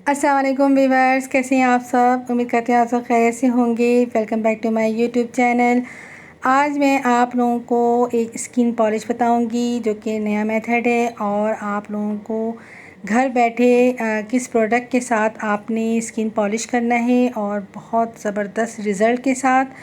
अस्सलाम वालेकुम व्यूअर्स, कैसे हैं आप सब। उम्मीद करते हैं आप सब खैरियत से होंगे। Welcome back to my YouTube channel. आज मैं आप लोगों को एक स्किन पॉलिश बताऊंगी जो कि नया मेथड है और आप लोगों को घर बैठे किस प्रोडक्ट के साथ आपने स्किन पॉलिश करना है और बहुत ज़बरदस्त रिज़ल्ट के साथ।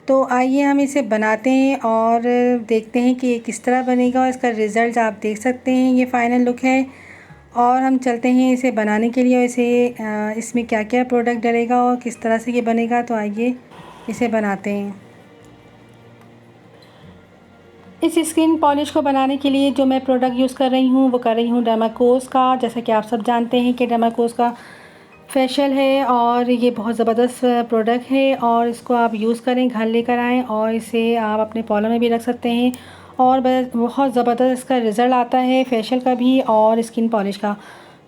तो आइए हम इसे बनाते हैं और देखते हैं कि ये किस तरह बनेगा और इसका रिज़ल्ट आप देख सकते हैं। ये फ़ाइनल लुक है और हम चलते हैं इसे बनाने के लिए और इसमें क्या क्या प्रोडक्ट डलेगा और किस तरह से ये बनेगा। तो आइए इसे बनाते हैं। इस स्किन पॉलिश को बनाने के लिए जो मैं प्रोडक्ट यूज़ कर रही हूँ वो कर रही हूँ डर्माकोस का। जैसा कि आप सब जानते हैं कि डर्माकोस का फेशियल है और ये बहुत ज़बरदस्त प्रोडक्ट है और इसको आप यूज़ करें, घर लेकर आएँ और इसे आप अपने पार्लर में भी रख सकते हैं और बहुत ज़बरदस्त इसका रिज़ल्ट आता है फेशियल का भी और स्किन पॉलिश का।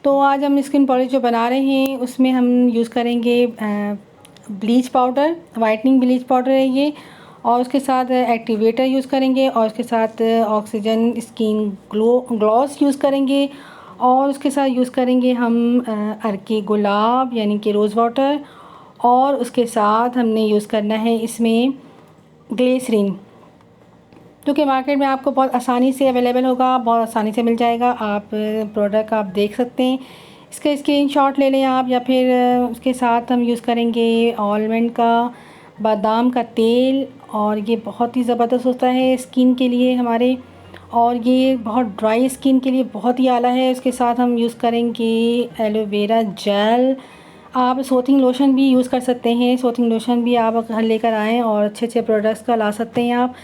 तो आज हम स्किन पॉलिश जो बना रहे हैं उसमें हम यूज़ करेंगे bleach powder, whitening bleach powder है ये, और उसके साथ एक्टिवेटर यूज़ करेंगे और उसके साथ ऑक्सीजन स्किन ग्लॉस यूज़ करेंगे और उसके साथ यूज़ करेंगे हम अर्के गुलाब यानी कि रोज़ वाटर, और उसके साथ हमने यूज़ करना है इसमें ग्लिसरीन जो कि मार्केट में आपको बहुत आसानी से अवेलेबल होगा, बहुत आसानी से मिल जाएगा। आप प्रोडक्ट आप देख सकते हैं, इसका स्क्रीनशॉट ले लें आप, या फिर उसके साथ हम यूज़ करेंगे आलमंड का, बादाम का तेल, और ये बहुत ही ज़बरदस्त होता है स्किन के लिए हमारे, और ये बहुत ड्राई स्किन के लिए बहुत ही आला है। उसके साथ हम यूज़ करेंगे एलोवेरा जेल। आप सोथिंग लोशन भी यूज़ कर सकते हैं, सोथिंग लोशन भी आप घर लेकर आएँ और अच्छे अच्छे प्रोडक्ट्स का ला सकते हैं आप,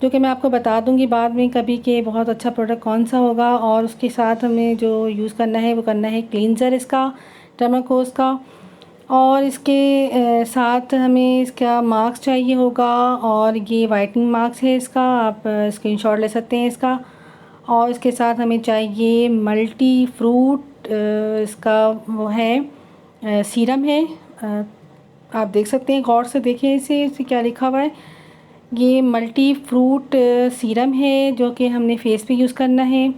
जो कि मैं आपको बता दूंगी बाद में कभी कि बहुत अच्छा प्रोडक्ट कौन सा होगा। और उसके साथ हमें जो यूज़ करना है वो करना है क्लींजर इसका, डर्माकोस का, और इसके साथ हमें इसका मास्क चाहिए होगा और ये वाइटनिंग मास्क है इसका, आप स्क्रीनशॉट ले सकते हैं इसका। और इसके साथ हमें चाहिए मल्टी फ्रूट, इसका वो है सीरम है, आप देख सकते हैं, गौर से देखें इसे क्या लिखा हुआ है। ये मल्टी फ्रूट सीरम है जो कि हमने फेस पे यूज़ करना है।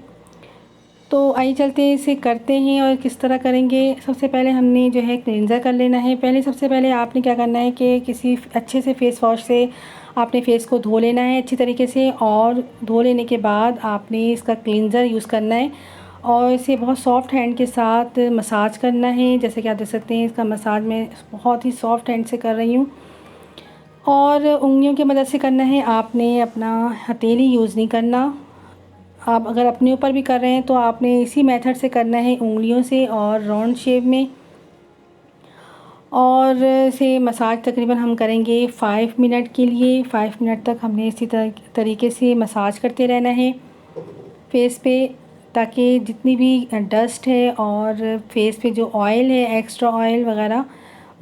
तो आइए चलते हैं इसे करते हैं और किस तरह करेंगे। सबसे पहले हमने जो है क्लींज़र कर लेना है। सबसे पहले आपने क्या करना है कि किसी अच्छे से फेस वॉश से आपने फेस को धो लेना है अच्छी तरीके से, और धो लेने के बाद आपने इसका क्लींज़र यूज़ करना है और इसे बहुत सॉफ्ट हैंड के साथ मसाज करना है। जैसे कि आप देख सकते हैं इसका मसाज मैं बहुत ही सॉफ्ट हैंड से कर रही हूँ और उंगलियों की मदद से करना है। आपने अपना हथेली यूज़ नहीं करना। आप अगर अपने ऊपर भी कर रहे हैं तो आपने इसी मेथड से करना है, उंगलियों से और राउंड शेप में, और इसे मसाज तकरीबन हम करेंगे 5 मिनट के लिए। 5 मिनट तक हमने इसी तरीके से मसाज करते रहना है फेस पे, ताकि जितनी भी डस्ट है और फेस पे जो ऑयल है, एक्स्ट्रा ऑयल वगैरह,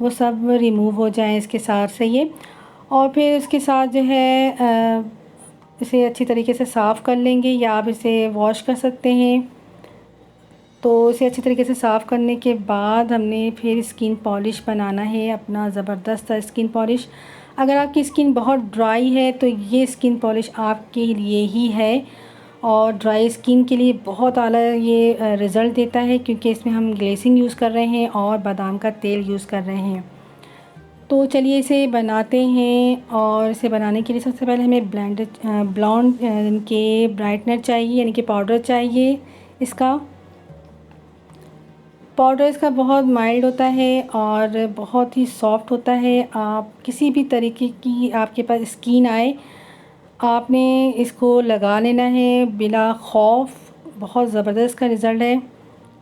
वो सब रिमूव हो जाए इसके साथ से ये। और फिर इसके साथ जो है इसे अच्छी तरीके से साफ़ कर लेंगे या आप इसे वॉश कर सकते हैं। तो इसे अच्छी तरीके से साफ़ करने के बाद हमने फिर स्किन पॉलिश बनाना है, अपना ज़बरदस्त स्किन पॉलिश। अगर आपकी स्किन बहुत ड्राई है तो ये स्किन पॉलिश आपके लिए ही है, और ड्राई स्किन के लिए बहुत आला ये रिज़ल्ट देता है, क्योंकि इसमें हम ग्लेसिंग यूज़ कर रहे हैं और बादाम का तेल यूज़ कर रहे हैं। तो चलिए इसे बनाते हैं। और इसे बनाने के लिए सबसे पहले हमें ब्लॉन्ड के ब्राइटनर चाहिए, यानी कि पाउडर चाहिए। इसका पाउडर इसका बहुत माइल्ड होता है और बहुत ही सॉफ्ट होता है। आप किसी भी तरीके की आपके पास स्किन आए, आपने इसको लगा लेना है बिला खौफ। बहुत ज़बरदस्त का रिज़ल्ट है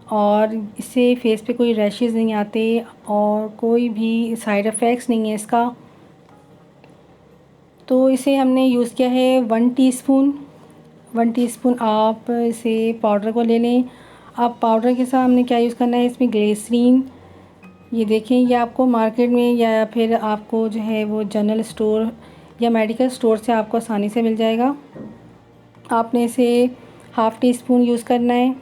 और इससे फेस पे कोई रैशेज़ नहीं आते और कोई भी साइड इफ़ेक्ट्स नहीं है इसका। तो इसे हमने यूज़ किया है 1 टीस्पून। 1 टीस्पून आप इसे पाउडर को ले लें। अब पाउडर के साथ हमने क्या यूज़ करना है, इसमें ग्लिसरीन, ये देखें, ये आपको मार्केट में या फिर आपको जो है वो जनरल स्टोर या मेडिकल स्टोर से आपको आसानी से मिल जाएगा। आपने इसे हाफ़ टी स्पून यूज़ करना है।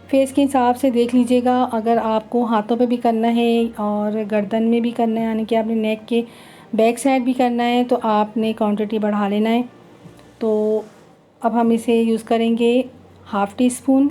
फेस के हिसाब से देख लीजिएगा, अगर आपको हाथों पे भी करना है और गर्दन में भी करना है, यानी कि आपने नेक के बैक साइड भी करना है, तो आपने क्वांटिटी बढ़ा लेना है। तो अब हम इसे यूज़ करेंगे हाफ़ टी स्पून।